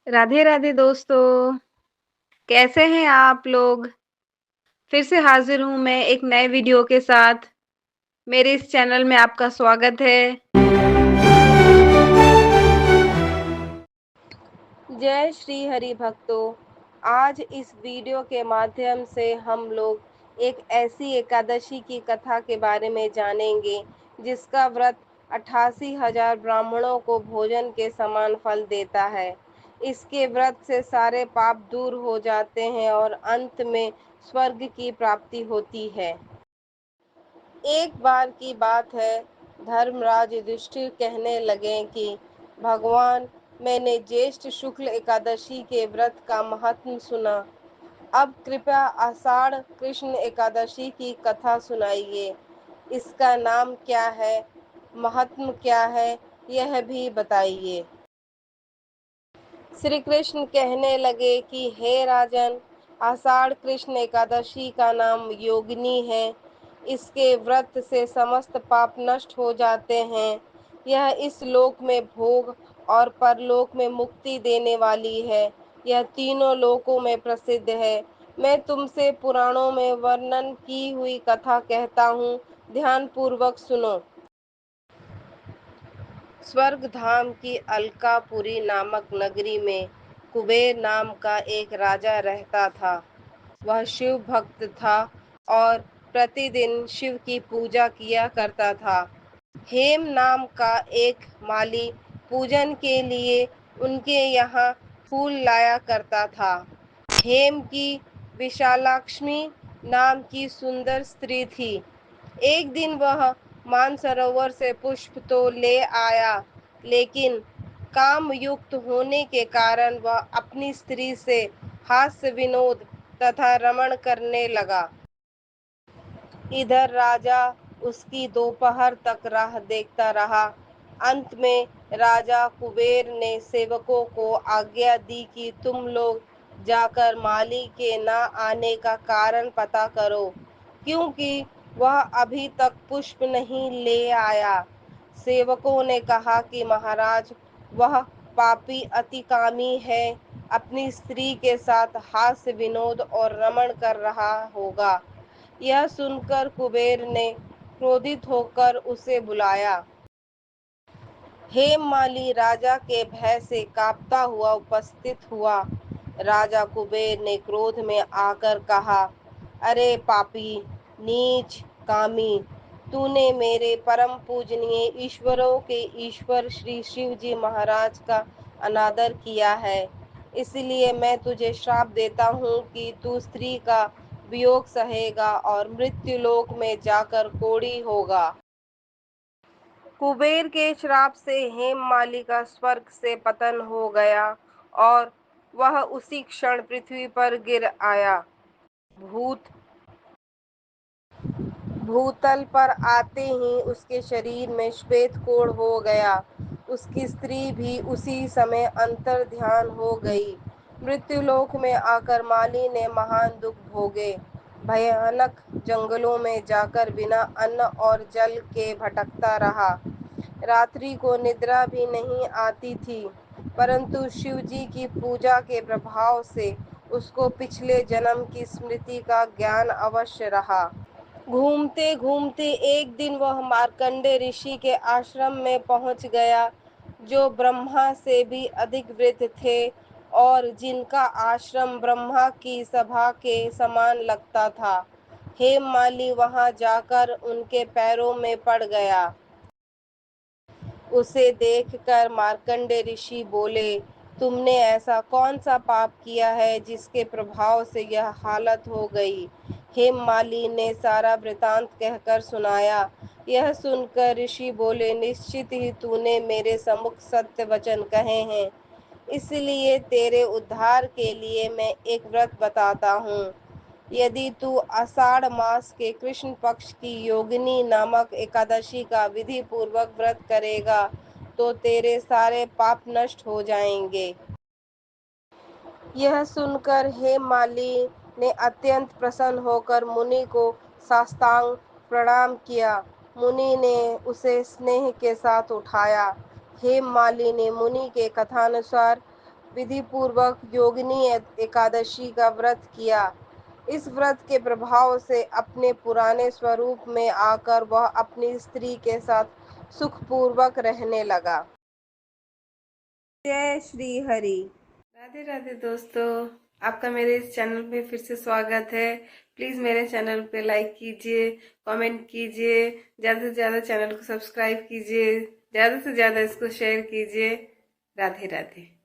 राधे राधे दोस्तों, कैसे हैं आप लोग? फिर से हाजिर हूँ मैं एक नए वीडियो के साथ। मेरे इस चैनल में आपका स्वागत है। जय श्री हरि भक्तों। आज इस वीडियो के माध्यम से हम लोग एक ऐसी एकादशी की कथा के बारे में जानेंगे जिसका व्रत 88,000 ब्राह्मणों को भोजन के समान फल देता है। इसके व्रत से सारे पाप दूर हो जाते हैं और अंत में स्वर्ग की प्राप्ति होती है। एक बार की बात है, धर्मराज युधिष्ठिर कहने लगे कि भगवान, मैंने ज्येष्ठ शुक्ल एकादशी के व्रत का महत्व सुना। अब कृपया आषाढ़ कृष्ण एकादशी की कथा सुनाइए। इसका नाम क्या है, महत्व क्या है, यह भी बताइए। श्री कृष्ण कहने लगे कि हे राजन, आषाढ़ कृष्ण एकादशी का नाम योगिनी है। इसके व्रत से समस्त पाप नष्ट हो जाते हैं। यह इस लोक में भोग और परलोक में मुक्ति देने वाली है। यह तीनों लोकों में प्रसिद्ध है। मैं तुमसे पुराणों में वर्णन की हुई कथा कहता हूँ, ध्यान पूर्वक सुनो। स्वर्ग धाम की अलकापुरी नामक नगरी में कुबेर नाम का एक राजा रहता था। वह शिव भक्त था और प्रतिदिन शिव की पूजा किया करता था। हेम नाम का एक माली पूजन के लिए उनके यहाँ फूल लाया करता था। हेम की विशालाक्ष्मी नाम की सुंदर स्त्री थी। एक दिन वह मानसरोवर से पुष्प तो ले आया, लेकिन काम युक्त होने के कारण वह अपनी स्त्री से हास्य विनोद तथा रमण करने लगा। इधर राजा उसकी दोपहर तक राह देखता रहा। अंत में राजा कुबेर ने सेवकों को आज्ञा दी कि तुम लोग जाकर माली के न आने का कारण पता करो, क्योंकि वह अभी तक पुष्प नहीं ले आया। सेवकों ने कहा कि महाराज, वह पापी अतिकामी है, अपनी स्त्री के साथ हास्य विनोद और रमण कर रहा होगा। यह सुनकर कुबेर ने क्रोधित होकर उसे बुलाया। हेममाली राजा के भय से कांपता हुआ उपस्थित हुआ। राजा कुबेर ने क्रोध में आकर कहा, अरे पापी, नीच, कामी, तूने मेरे परम पूजनीय ईश्वरों के ईश्वर श्री शिव जी महाराज का अनादर किया है। इसलिए मैं तुझे श्राप देता हूँ कि तू स्त्री का वियोग सहेगा और मृत्युलोक में जाकर कोढ़ी होगा। कुबेर के श्राप से हेममाली का स्वर्ग से पतन हो गया और वह उसी क्षण पृथ्वी पर गिर आया। भूत भूतल पर आते ही उसके शरीर में श्वेत कोढ़ हो गया। उसकी स्त्री भी उसी समय अंतर ध्यान हो गई। मृत्युलोक में आकर माली ने महान दुख भोगे। भयानक जंगलों में जाकर बिना अन्न और जल के भटकता रहा। रात्रि को निद्रा भी नहीं आती थी, परंतु शिवजी की पूजा के प्रभाव से उसको पिछले जन्म की स्मृति का ज्ञान अवश्य रहा। घूमते घूमते एक दिन वह मार्कंडे ऋषि के आश्रम में पहुंच गया, जो ब्रह्मा से भी अधिक वृद्ध थे और जिनका आश्रम ब्रह्मा की सभा के समान लगता था। हेममाली वहां जाकर उनके पैरों में पड़ गया। उसे देखकर मार्कंडे ऋषि बोले, तुमने ऐसा कौन सा पाप किया है जिसके प्रभाव से यह हालत हो गई। हेममाली ने सारा वृतांत कहकर सुनाया। यह सुनकर ऋषि बोले, निश्चित ही तूने मेरे सम्मुख सत्य वचन कहे हैं, इसलिए तेरे उद्धार के लिए मैं एक व्रत बताता हूँ। यदि तू आषाढ़ मास के कृष्ण पक्ष की योगिनी नामक एकादशी का विधि पूर्वक व्रत करेगा तो तेरे सारे पाप नष्ट हो जाएंगे। यह सुनकर हेममाली ने अत्यंत प्रसन्न होकर मुनि को साष्टांग प्रणाम किया। मुनि ने उसे स्नेह के साथ उठाया। हेममाली ने मुनि के कथानुसार विधि पूर्वक योगिनी एकादशी का व्रत किया। इस व्रत के प्रभाव से अपने पुराने स्वरूप में आकर वह अपनी स्त्री के साथ सुखपूर्वक रहने लगा। जय श्री हरि। राधे राधे दोस्तों, आपका मेरे इस चैनल पे फिर से स्वागत है। प्लीज़ मेरे चैनल पे लाइक कीजिए, कमेंट कीजिए, ज़्यादा से ज़्यादा चैनल को सब्सक्राइब कीजिए, ज़्यादा से ज़्यादा इसको शेयर कीजिए। राधे राधे।